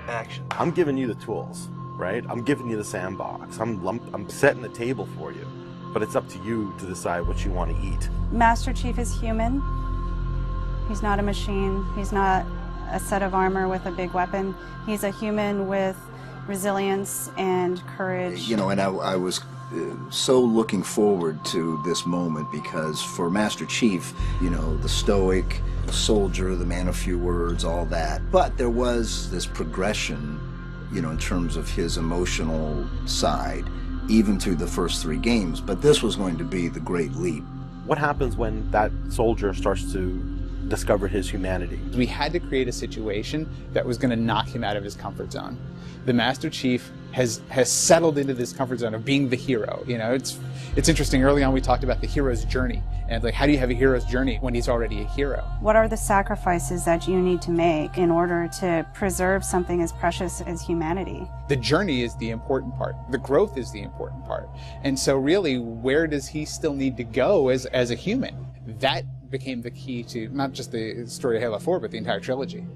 Action. I'm giving you the tools, right? I'm giving you the sandbox. I'm setting the table for you, but it's up to you to decide what you want to eat. Master Chief is human. He's not a machine. He's not a set of armor with a big weapon. He's a human with resilience and courage. You know, and I was so looking forward to this moment because for Master Chief, you know, the stoic, the soldier, the man of few words, all that. But there was this progression, you know, in terms of his emotional side, even through the first 3 games. But this was going to be the great leap. What happens when that soldier starts to discover his humanity? We had to create a situation that was going to knock him out of his comfort zone. The Master Chief has settled into this comfort zone of being the hero. You know, it's interesting. Early on, we talked about the hero's journey, and like, how do you have a hero's journey when he's already a hero? What are the sacrifices that you need to make in order to preserve something as precious as humanity? The journey is the important part. The growth is the important part. And so really, where does he still need to go as a human? That became the key to not just the story of Halo 4, but the entire trilogy.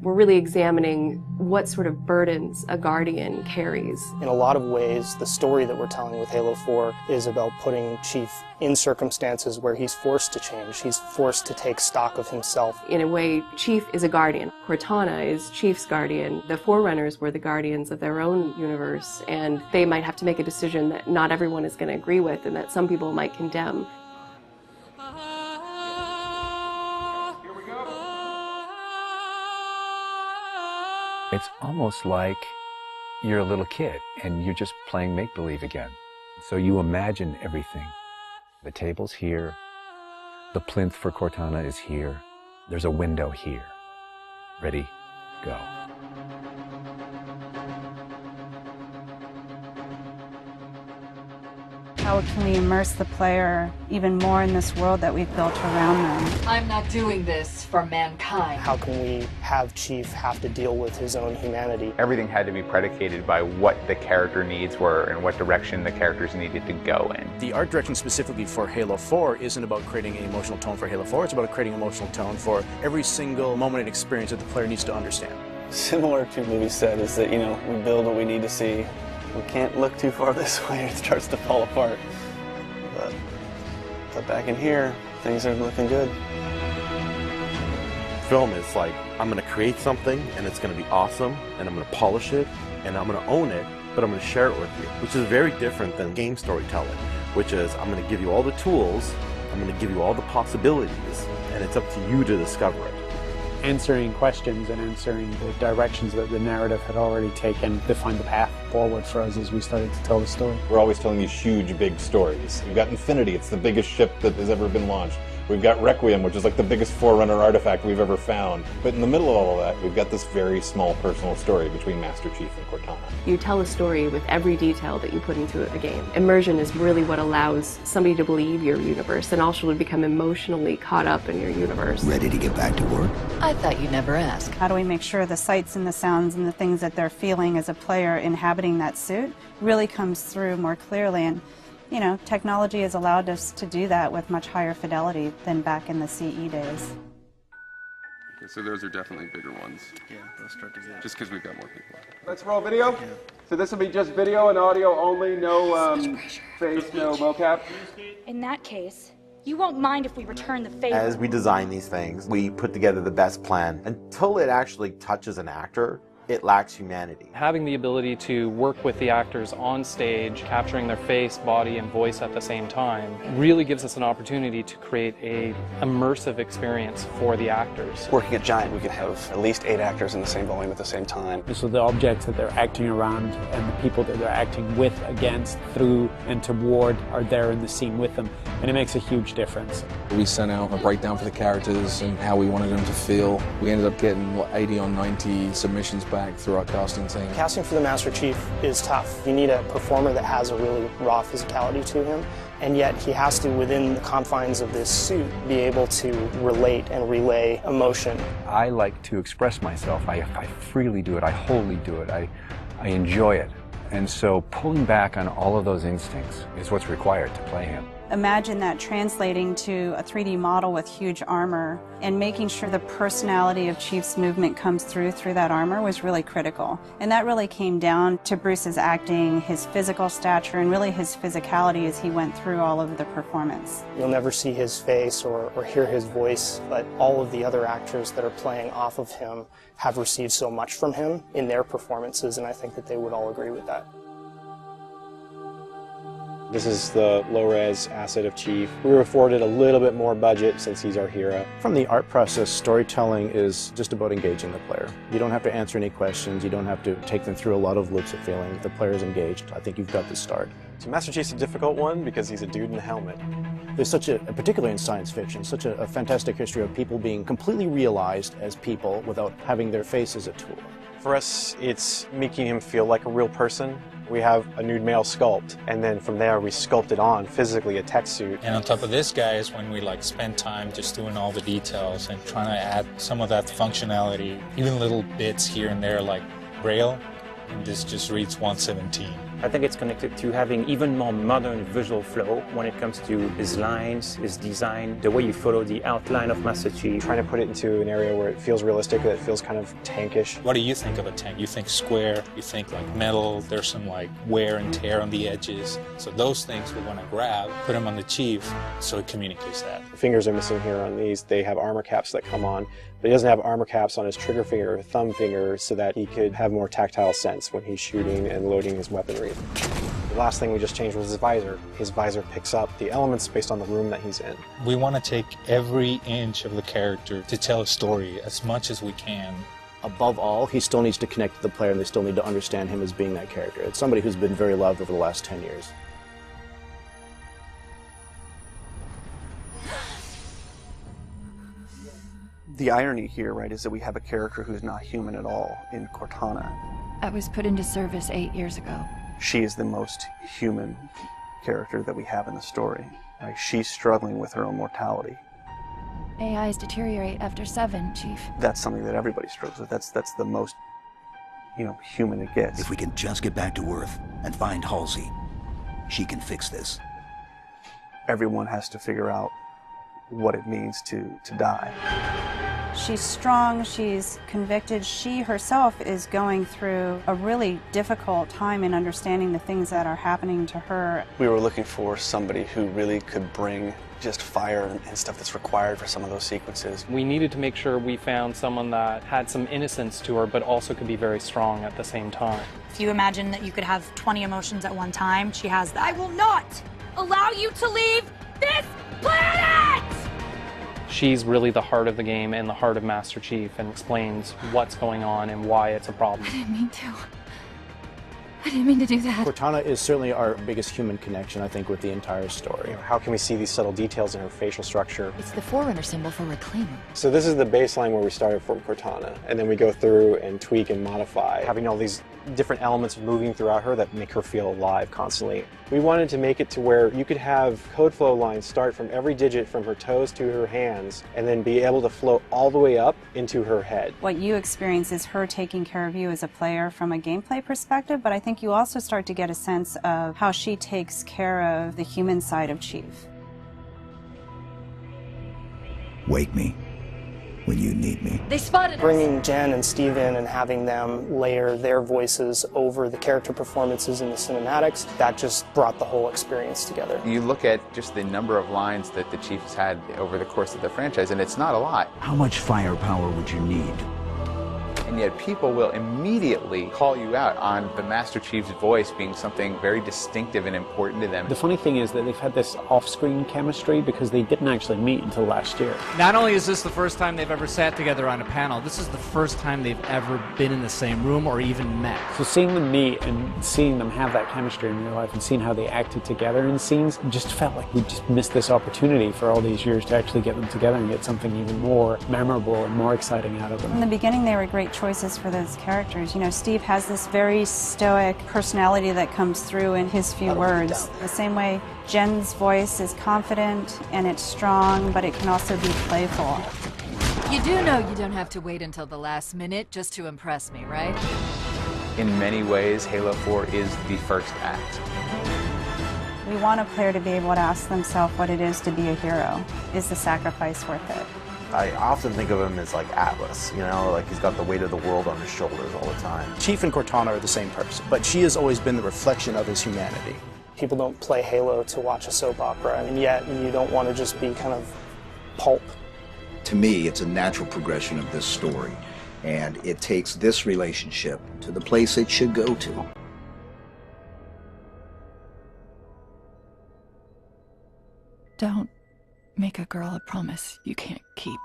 We're really examining what sort of burdens a Guardian carries. In a lot of ways, the story that we're telling with Halo 4 is about putting Chief in circumstances where he's forced to change. He's forced to take stock of himself. In a way, Chief is a Guardian. Cortana is Chief's Guardian. The Forerunners were the Guardians of their own universe, and they might have to make a decision that not everyone is going to agree with and that some people might condemn. It's almost like you're a little kid and you're just playing make-believe again. So you imagine everything. The table's here. The plinth for Cortana is here. There's a window here. Ready, go. How can we immerse the player even more in this world that we've built around them? I'm not doing this for mankind. How can we have Chief have to deal with his own humanity? Everything had to be predicated by what the character needs were and what direction the characters needed to go in. The art direction specifically for Halo 4 isn't about creating an emotional tone for Halo 4, it's about creating an emotional tone for every single moment and experience that the player needs to understand. Similar to what we said is that, you know, we build what we need to see. We can't look too far this way, it starts to fall apart. But back in here, things are looking good. Film is like, I'm going to create something and it's going to be awesome and I'm going to polish it and I'm going to own it, but I'm going to share it with you, which is very different than game storytelling, which is I'm going to give you all the tools, I'm going to give you all the possibilities, and it's up to you to discover it. Answering questions and answering the directions that the narrative had already taken defined the path forward for us as we started to tell the story. We're always telling these huge, big stories. We've got Infinity, it's the biggest ship that has ever been launched. We've got Requiem, which is like the biggest Forerunner artifact we've ever found. But in the middle of all of that, we've got this very small personal story between Master Chief and Cortana. You tell a story with every detail that you put into a game. Immersion is really what allows somebody to believe your universe and also to become emotionally caught up in your universe. Ready to get back to work? I thought you'd never ask. How do we make sure the sights and the sounds and the things that they're feeling as a player inhabiting that suit really comes through more clearly? And you know, technology has allowed us to do that with much higher fidelity than back in the CE days. Okay, so those are definitely bigger ones. Yeah, those start to get. Just because we've got more people. Let's roll video. Yeah. So this will be just video and audio only, no face, no mocap. In that case, you won't mind if we return the favor. As we design these things, we put together the best plan. Until it actually touches an actor, it lacks humanity. Having the ability to work with the actors on stage, capturing their face, body, and voice at the same time, really gives us an opportunity to create an immersive experience for the actors. Working at Giant, we could have at least 8 actors in the same volume at the same time. So the objects that they're acting around and the people that they're acting with, against, through, and toward are there in the scene with them, and it makes a huge difference. We sent out a breakdown for the characters and how we wanted them to feel. We ended up getting, 80 or 90 submissions back through our casting team. Casting for the Master Chief is tough. You need a performer that has a really raw physicality to him, and yet he has to, within the confines of this suit, be able to relate and relay emotion. I like to express myself. I freely do it. I wholly do it. I enjoy it. And so pulling back on all of those instincts is what's required to play him. Imagine that translating to a 3D model with huge armor and making sure the personality of Chief's movement comes through that armor was really critical. And that really came down to Bruce's acting, his physical stature, and really his physicality as he went through all of the performance. You'll never see his face or hear his voice, but all of the other actors that are playing off of him have received so much from him in their performances, and I think that they would all agree with that. This is the low-res asset of Chief. We were afforded a little bit more budget since he's our hero. From the art process, storytelling is just about engaging the player. You don't have to answer any questions. You don't have to take them through a lot of loops of feeling. If the player is engaged, I think you've got the start. So Master Chief's a difficult one because he's a dude in a helmet. There's such a, particularly in science fiction, such a fantastic history of people being completely realized as people without having their face as a tool. For us, it's making him feel like a real person. We have a nude male sculpt, and then from there we sculpt it on physically, a tech suit. And on top of this, guys, when we spend time just doing all the details and trying to add some of that functionality, even little bits here and there like Braille, and this just reads 117. I think it's connected to having even more modern visual flow when it comes to his lines, his design, the way you follow the outline of Master Chief. Trying to put it into an area where it feels realistic, that it feels kind of tankish. What do you think of a tank? You think square, you think metal, there's some wear and tear on the edges. So those things we want to grab, put them on the Chief so it communicates that. The fingers are missing here on these. They have armor caps that come on, but he doesn't have armor caps on his trigger finger or thumb finger so that he could have more tactile sense when he's shooting and loading his weaponry. The last thing we just changed was his visor. His visor picks up the elements based on the room that he's in. We want to take every inch of the character to tell a story as much as we can. Above all, he still needs to connect to the player, and they still need to understand him as being that character. It's somebody who's been very loved over the last 10 years. The irony here, right, is that we have a character who's not human at all in Cortana. I was put into service 8 years ago. She is the most human character that we have in the story. Right? She's struggling with her own mortality. AIs deteriorate after 7, Chief. That's something that everybody struggles with. That's the most, human it gets. If we can just get back to Earth and find Halsey, she can fix this. Everyone has to figure out what it means to die. She's strong, she's convicted. She herself is going through a really difficult time in understanding the things that are happening to her. We were looking for somebody who really could bring just fire and stuff that's required for some of those sequences. We needed to make sure we found someone that had some innocence to her, but also could be very strong at the same time. If you imagine that you could have 20 emotions at one time, she has that. I will not allow you to leave this planet! She's really the heart of the game and the heart of Master Chief, and explains what's going on and why it's a problem. I didn't mean to. I didn't mean to do that. Cortana is certainly our biggest human connection, I think, with the entire story. How can we see these subtle details in her facial structure? It's the Forerunner symbol for Reclaimer. So this is the baseline where we started from Cortana, and then we go through and tweak and modify, having all these different elements moving throughout her that make her feel alive constantly. We wanted to make it to where you could have code flow lines start from every digit from her toes to her hands, and then be able to flow all the way up into her head. What you experience is her taking care of you as a player from a gameplay perspective, but I think you also start to get a sense of how she takes care of the human side of Chief. Wake me when you need me. They spotted us! Bringing Jen and Steve in and having them layer their voices over the character performances in the cinematics, that just brought the whole experience together. You look at just the number of lines that the Chief has had over the course of the franchise, and it's not a lot. How much firepower would you need? And yet people will immediately call you out on the Master Chief's voice being something very distinctive and important to them. The funny thing is that they've had this off-screen chemistry because they didn't actually meet until last year. Not only is this the first time they've ever sat together on a panel, this is the first time they've ever been in the same room or even met. So seeing them meet and seeing them have that chemistry in real life and seeing how they acted together in scenes just felt like we just missed this opportunity for all these years to actually get them together and get something even more memorable and more exciting out of them. In the beginning, they were great choices for those characters. Steve has this very stoic personality that comes through in his few words. The same way Jen's voice is confident and it's strong, but it can also be playful. You do know you don't have to wait until the last minute just to impress me, right? In many ways, Halo 4 is the first act. We want a player to be able to ask themselves what it is to be a hero. Is the sacrifice worth it? I often think of him as like Atlas, you know, like he's got the weight of the world on his shoulders all the time. Chief and Cortana are the same person, but she has always been the reflection of his humanity. People don't play Halo to watch a soap opera, and yet you don't want to just be kind of pulp. To me, it's a natural progression of this story, and it takes this relationship to the place it should go to. Don't make a girl a promise you can't keep.